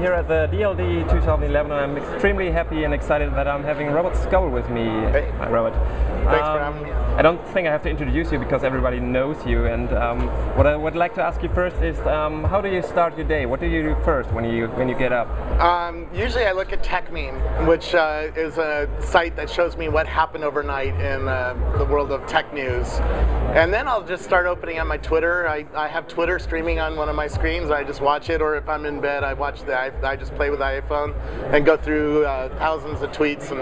here at the DLD 2011, and I'm extremely happy and excited that I'm having Robert Scoble with me. Hey. Hi, Robert. Thanks for having me. I don't think I have to introduce you because everybody knows you. And what I would like to ask you first is, how do you start your day? What do you do first when you get up? Usually I look at Themen, which is a site that shows me what happened overnight in the world of tech news. And then I'll just start opening up my Twitter. I have Twitter streaming on one of my screens. I just watch it, or if I'm in bed, I just play with the iPhone and go through thousands of tweets in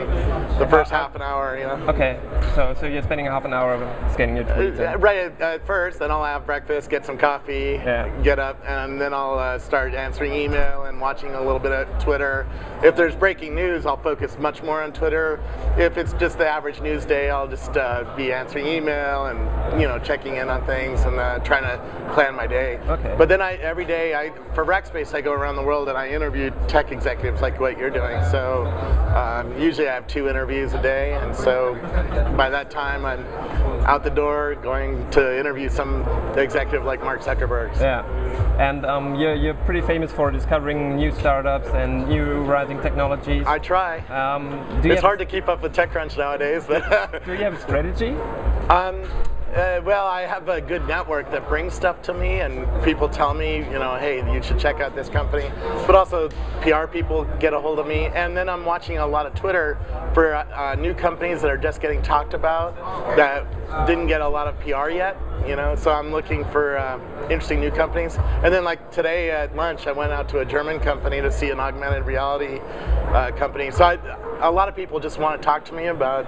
the first half an hour. You know. Okay, so you're spending half an hour scanning your tweets. Right at first, then I'll have breakfast, get some coffee, get up, and then I'll start answering email and watching a little bit of Twitter. If there's breaking news, I'll focus much more on Twitter. If it's just the average news day, I'll just be answering email and checking in on things and trying to plan my day. Okay. But then every day for Rackspace, I go around the world and I interview tech executives like what you're doing. So usually I have 2 interviews a day, and so by that time I'm out the door going to interview some executive like Mark Zuckerberg. Yeah, and you're pretty famous for discovering new startups and new rising technologies. I try. It's hard to keep up with TechCrunch nowadays. But do you have a strategy? Well, I have a good network that brings stuff to me, and people tell me, hey, you should check out this company. But also, PR people get a hold of me, and then I'm watching a lot of Twitter for new companies that are just getting talked about that didn't get a lot of PR yet. So I'm looking for interesting new companies. And then, like today at lunch, I went out to a German company to see an augmented reality company. So a lot of people just want to talk to me about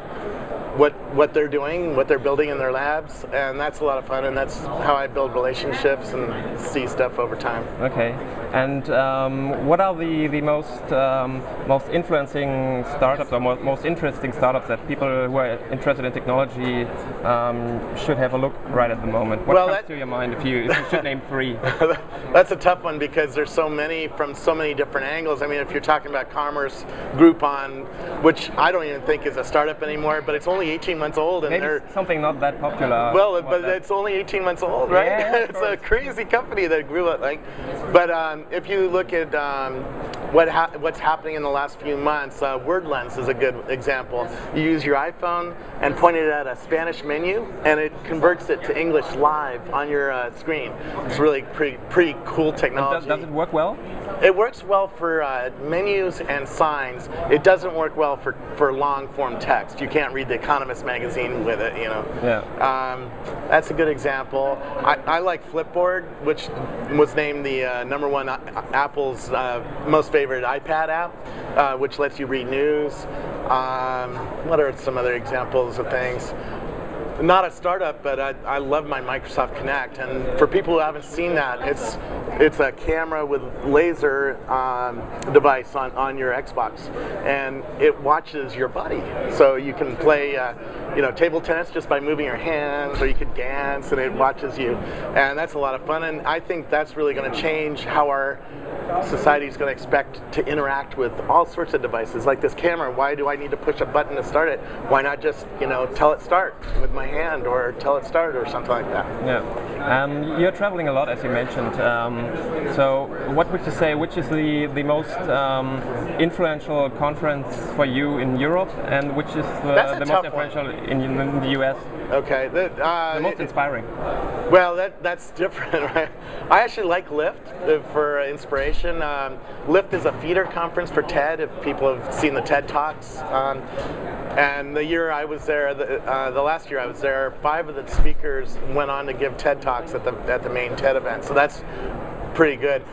what they're doing, what they're building in their labs, and that's a lot of fun, and that's how I build relationships and see stuff over time. Okay, and what are the most influencing startups or most interesting startups that people who are interested in technology should have a look right at the moment? What comes to your mind if you should name 3? That's a tough one because there's so many from so many different angles. I mean, if you're talking about commerce, Groupon, which I don't even think is a startup anymore, but it's only 18 months old, and maybe they're something not that popular. Well, but it's only 18 months old, right? Yeah, it's a crazy company that grew up like. But if you look at what's happening in the last few months, Wordlens is a good example. You use your iPhone and point it at a Spanish menu, and it converts it to English live on your screen. It's really pretty cool technology. Does it work well? It works well for menus and signs. It doesn't work well for long-form text. You can't read the Economist magazine with it, Yeah. That's a good example. I like Flipboard, which was named the #1 Apple's most favorite iPad app, which lets you read news. What are some other examples of things? Not a startup, but I love my Microsoft Kinect, and for people who haven't seen that, it's a camera with laser device on your Xbox, and it watches your body, so you can play table tennis just by moving your hands, or you could dance and it watches you, and that's a lot of fun. And I think that's really going to change how our society is going to expect to interact with all sorts of devices like this camera. Why do I need to push a button to start it? Why not just tell it start with my hand, or tell it start, or something like that? Yeah. You're traveling a lot, as you mentioned. So what would you say, which is the most influential conference for you in Europe, and which is the most influential in the US? Okay. The most inspiring. Well, that's different, right? I actually like Lift for inspiration. Lift is a feeder conference for TED, if people have seen the TED Talks. And the year I was there, the last year I was there, 5 of the speakers went on to give TED Talks at the main TED event. So that's pretty good.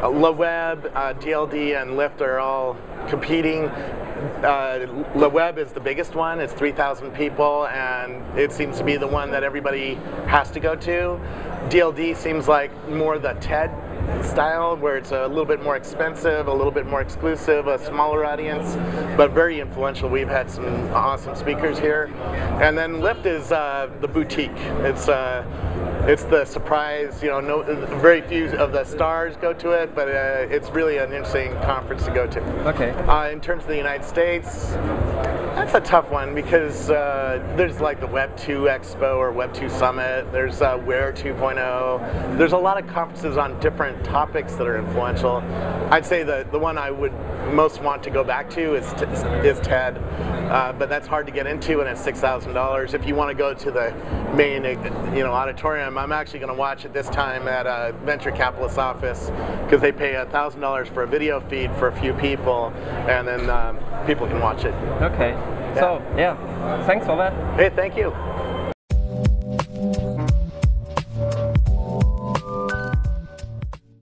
LeWeb, DLD, and Lift are all competing. LeWeb is the biggest one. It's 3,000 people, and it seems to be the one that everybody has to go to. DLD seems like more the TED style, where it's a little bit more expensive, a little bit more exclusive, a smaller audience, but very influential. We've had some awesome speakers here. And then Lift is the boutique. It's it's the surprise. You know, very few of the stars go to it, but it's really an interesting conference to go to. Okay. In terms of the United States, that's a tough one because there's like the Web 2 Expo or Web 2 Summit. There's Where 2.0. There's a lot of conferences on different topics that are influential. I'd say the one I would most want to go back to is TED, but that's hard to get into, and it's $6,000. If you want to go to the main, auditorium, I'm actually going to watch it this time at a venture capitalist office because they pay $1,000 for a video feed for a few people, and then people can watch it. Okay. Yeah. So, yeah, thanks for that. Hey, thank you.